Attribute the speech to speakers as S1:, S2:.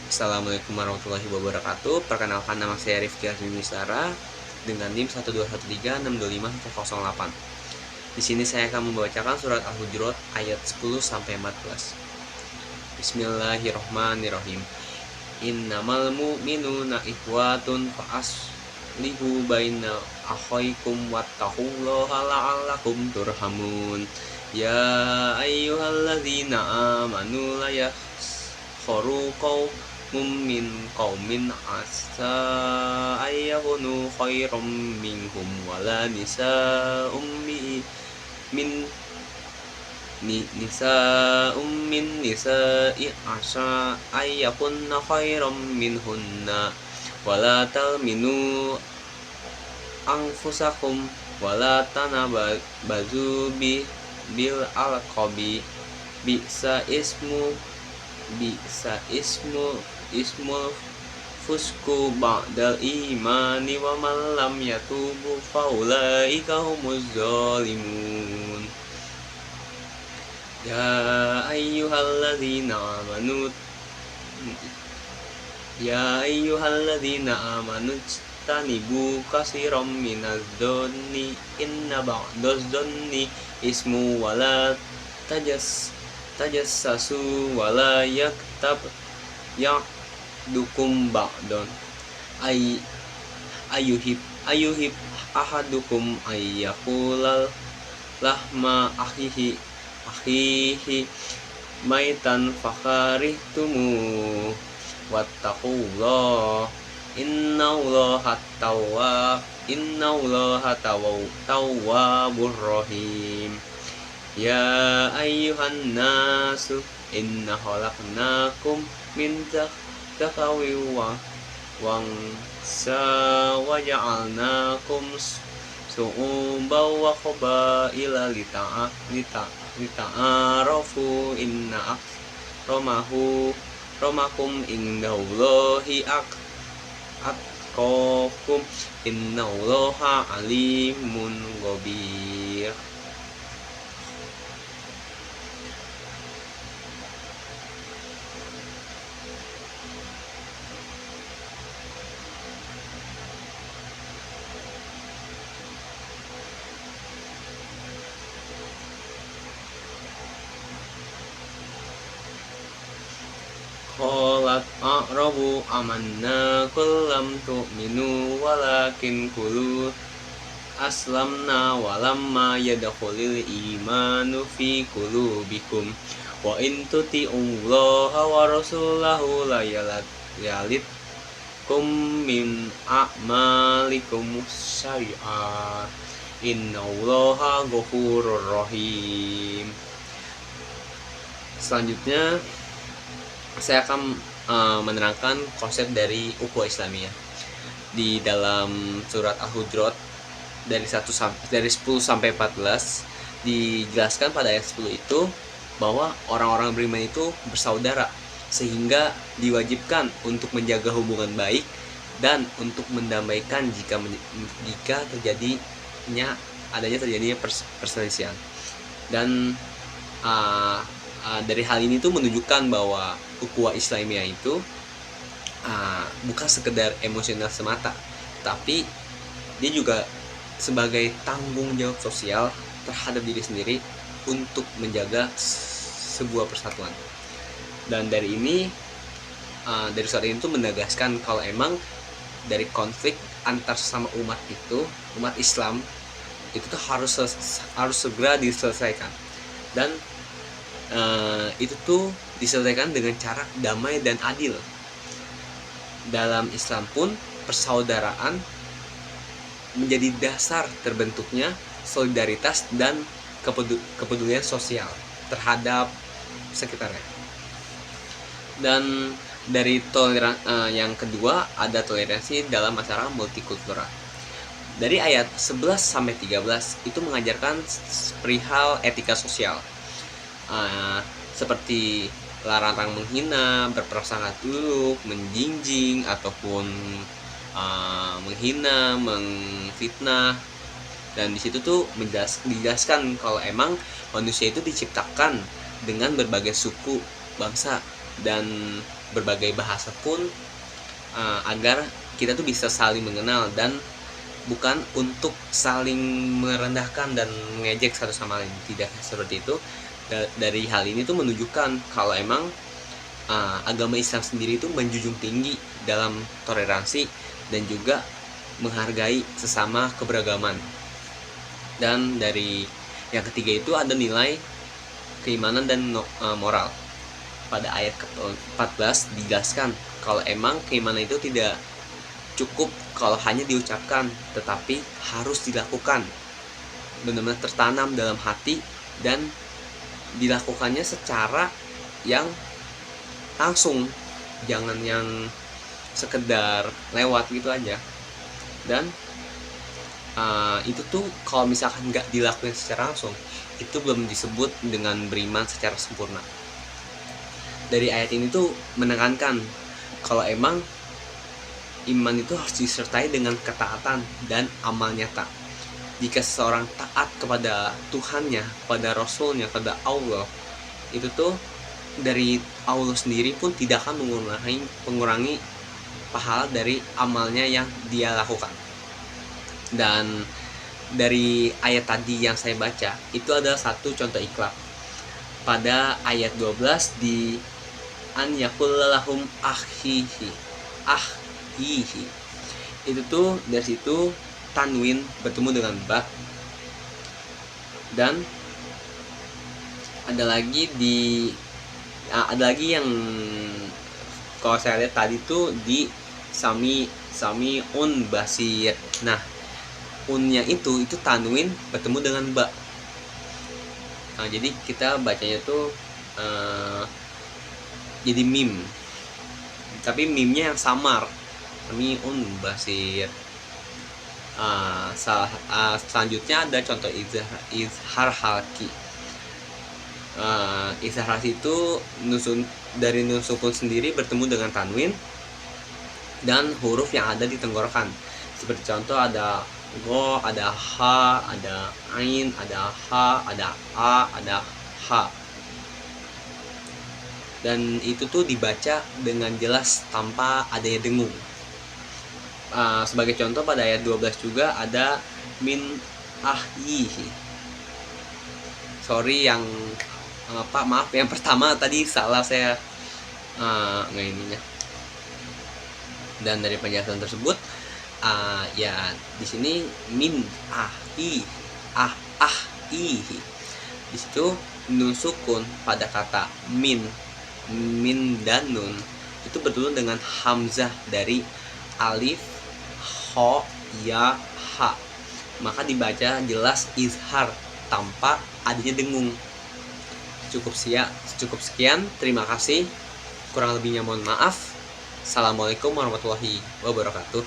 S1: Assalamualaikum warahmatullahi wabarakatuh. Perkenalkan, nama saya Rifki Azmi Misara dengan NIM 121366508. Di sini saya akan membacakan surat Al-Hujurat ayat 10 sampai 14. Bismillahirrahmanirrahim. Innamal mu'minuna ikhwatun fa'aslihu baina akhaikum wattaqullaha la'allakum turhamun. Ya ayyuhalladzina amanu la yaskharu qaumun min qaumin asa ayyakunu khairam minhum wala nisa'um min nisa'i asa ayyakunna khairam minhunna wala talminu anfusakum wala tanabazu bil alqabi bisa ismul fusku ba'dal imani wa man lam yatubu faulaika humuz zalimun. Ya ayyuhalladzina amanu tanibu kasiram minadz-dzanni inna ba'dadz-dzanni ismu wala tajassasu wala yaktab ya'dukum ba'don ayuhib ahadukum ayyaqulal lahma akhihi maitan fakharihtumu wattaqullah innallaha tawwabur rahim. Ya ayyuhan nasu inna khalaqnakum min dzakarin wa unsa wa ja'alnakum syu'uban wa qabaila lita'arafu inna akramakum indallahi atqakum innallaha alimun khabir. Qalat a'rabu amanna qul lam tu'minu walakin qulu aslamna walamma yadkhulil imanu fi qulubikum wa in tuti'ullaha wa rasulahu la yalitkum min a'malikum syai'a innallaha ghafurur rahim. Selanjutnya saya akan menerangkan konsep dari ukhuwah Islamiyah di dalam surat Al-Hujurat dari 10 sampai 14. Dijelaskan pada ayat 10 itu bahwa orang-orang beriman itu bersaudara, sehingga diwajibkan untuk menjaga hubungan baik dan untuk mendamaikan jika terjadinya perselisihan. Dan dari hal ini tuh menunjukkan bahwa ukhuwah Islamiyah itu bukan sekedar emosional semata, tapi dia juga sebagai tanggung jawab sosial terhadap diri sendiri untuk menjaga sebuah persatuan. Dan dari ini, dari surat ini tuh menegaskan kalau emang dari konflik antar sesama umat Islam itu tuh harus segera diselesaikan, dan itu tuh diselesaikan dengan cara damai dan adil. Dalam Islam pun persaudaraan menjadi dasar terbentuknya solidaritas dan kepedulian sosial terhadap sekitarnya. Dan dari yang kedua, ada toleransi dalam masyarakat multikultural. Dari ayat 11 sampai 13 itu mengajarkan perihal etika sosial, seperti larangan menghina, berprasangka buruk, menjinjing ataupun menghina, mengfitnah. Dan di situ tuh dijelaskan kalau emang manusia itu diciptakan dengan berbagai suku, bangsa, dan berbagai bahasa pun agar kita tuh bisa saling mengenal dan bukan untuk saling merendahkan dan mengejek satu sama lain. Tidak seperti itu. Dari hal ini tuh menunjukkan kalau emang agama Islam sendiri itu menjunjung tinggi dalam toleransi dan juga menghargai sesama keberagaman. Dan dari yang ketiga itu ada nilai keimanan dan moral. Pada ayat ke-14 dijelaskan kalau emang keimanan itu tidak cukup kalau hanya diucapkan, tetapi harus dilakukan, benar-benar tertanam dalam hati dan dilakukannya secara yang langsung, jangan yang sekedar lewat gitu aja. Dan itu tuh kalau misalkan nggak dilakukan secara langsung, itu belum disebut dengan beriman secara sempurna. Dari ayat ini tuh menekankan kalau emang iman itu harus disertai dengan ketaatan dan amal nyata. Jika seseorang taat kepada Tuhannya, kepada Rasulnya, kepada Allah, itu tuh dari Allah sendiri pun tidak akan mengurangi pahala dari amalnya yang dia lakukan. Dan dari ayat tadi yang saya baca, itu adalah satu contoh ikhlak. Pada ayat 12 di an yakullahum akhihi, itu tuh dari situ tanwin bertemu dengan ba. Dan ada lagi yang kalau saya lihat tadi tuh di samiun basir. Nah, unnya itu tanwin bertemu dengan ba. Nah, jadi kita bacanya tuh jadi mim, tapi mimnya yang samar, samiun basir. Selanjutnya ada contoh izhar halki. Izhar halki itu dari nun sukun sendiri bertemu dengan tanwin dan huruf yang ada di tenggorokan. Seperti contoh ada go, ada ha, ada ain, ada ha, ada a, ada ha. Dan itu tuh dibaca dengan jelas tanpa adanya dengung. Sebagai contoh pada ayat 12 juga ada min ahyihi. Sorry yang maaf yang pertama tadi salah saya ininya. Dan dari penjelasan tersebut ya di sini min ahyihi di situ nun sukun pada kata min dan nun itu bertemu dengan hamzah dari alif, ho, ya, ha. Maka dibaca jelas izhar tanpa adanya dengung. Cukup sekian. Terima kasih. Kurang lebihnya mohon maaf. Assalamualaikum warahmatullahi wabarakatuh.